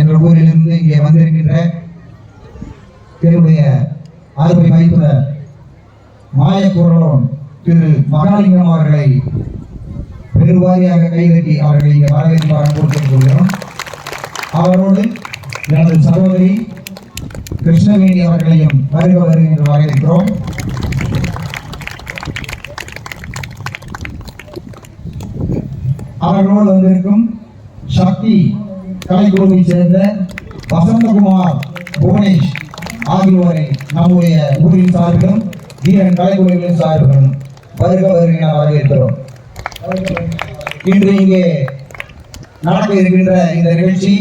என்ற ஊரிலிருந்து இங்கே வந்திருக்கின்ற என்னுடைய அருமை மைத்துனர் மாயக்குரலோன் திரு மகாலிங்கம் அவர்களை பெருவாரியாக கைதட்டி அவர்களை இங்கே வரவேற்பாக கொடுத்துக் கொள்கிறோம். அவரோடு எனது சகோதரி கிருஷ்ணவேணி அவர்களையும் வருக வருக என்று வரவேற்கிறோம். அவர்களோடு வந்திருக்கும் சக்தி கலைக்குழுவை சேர்ந்த வசந்தகுமார், புவனேஷ் ஆகியோரை நம்முடைய ஊரின் சார்பிலும் வீரன் கலைக்குழுவின் சார்பிலும் வருக வருக என வரவேற்கிறோம். இன்று இங்கே நடக்க இருக்கின்ற இந்த நிகழ்ச்சி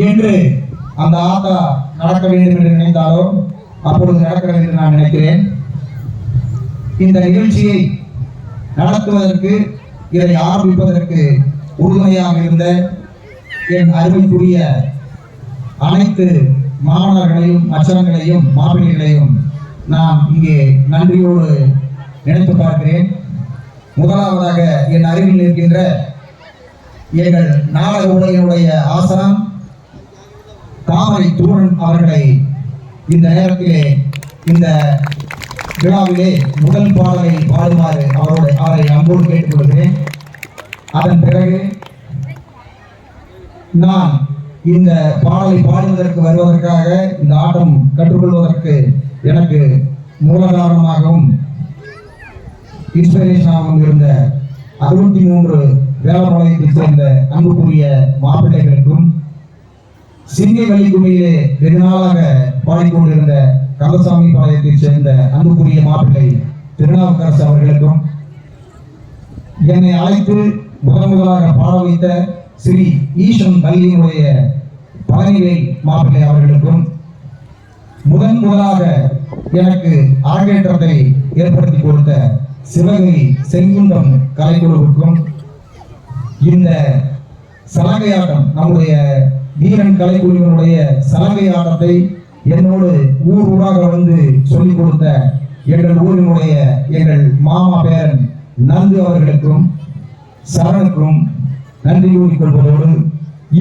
என்று அந்த ஆட்டா நடக்க வேண்டும் என்று நினைத்தாலும் அப்பொழுது நடக்கிறது என்று நான் நினைக்கிறேன். இந்த நிகழ்ச்சியை நடத்துவதற்கு, இதை ஆரம்பிப்பதற்கு உறுதுணையாக இருந்த என் அருமைக்குரிய அனைத்து மாணவர்களையும், மச்சங்களையும், மாப்பிள்ளைகளையும் நான் இங்கே நன்றியோடு நினைத்து பார்க்கிறேன். முதலாவதாக என் அருகில் இருக்கின்ற எங்கள் நாடக உலகினுடைய ஆசான் தாமரை தூரன் அவர்களை இந்த நேரத்திலே இந்த விழாவிலே முதல் பாடலை பாடுமாறு அவரை அன்போடு கேட்டுக்கொள்கிறேன். அதன் பிறகு நான் இந்த பாடலை பாடுவதற்கு வருவதற்காக, இந்த ஆட்டம் கற்றுக்கொள்வதற்கு எனக்கு மூலகாரணமாகவும் இன்ஸ்பிரேஷனாகவும் இருந்த 63 வேளபாளையத்தைச் சேர்ந்த அன்புக்குரிய மாப்பிள்ளைகளுக்கும், சிங்கவெளி குமியிலே வெகுநாளாக பாடிக்கொண்டிருந்த கந்தசாமி பாளையத்தைச் சேர்ந்த அன்புக்குரிய மாப்பிள்ளை திருநாவுக்கரசு அவர்களுக்கும், என்னை அழைத்து முதலாக பாட வைத்த ஸ்ரீ ஈஸ்வரன் பள்ளியினுடைய பழனிவேல் மாப்பிள்ளை அவர்களுக்கும், முதலாக எனக்கு அரங்கேற்றத்தை ஏற்படுத்தி கொடுத்த சிவகை செங்குண்டம் கலைக்குழுவுக்கும், இந்த சலங்கை ஆட்டம், நம்முடைய வீரன் கலைக்குழுவினுடைய சலங்கை ஆட்டத்தை என்னோடு ஊராக வந்து சொல்லிக் கொடுத்த எங்கள் ஊரினுடைய எங்கள் மாமா பேரன் நந்து அவர்களுக்கும், சரணுக்கும் நன்றி கூறிக்கொள்வதோடு,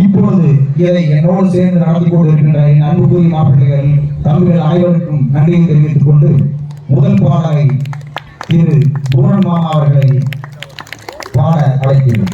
இப்பொழுது இதை என்னோடு சேர்ந்து நடத்தி கொண்டிருக்கின்ற என் அன்புக்குரிய மாப்பிள்ளைகள், தம்பிகள் அனைவருக்கும் நன்றியை தெரிவித்துக் கொண்டு முதல் பாடலை திரு பூரன் மாமா அவர்களை பாட அழைக்கிறேன்.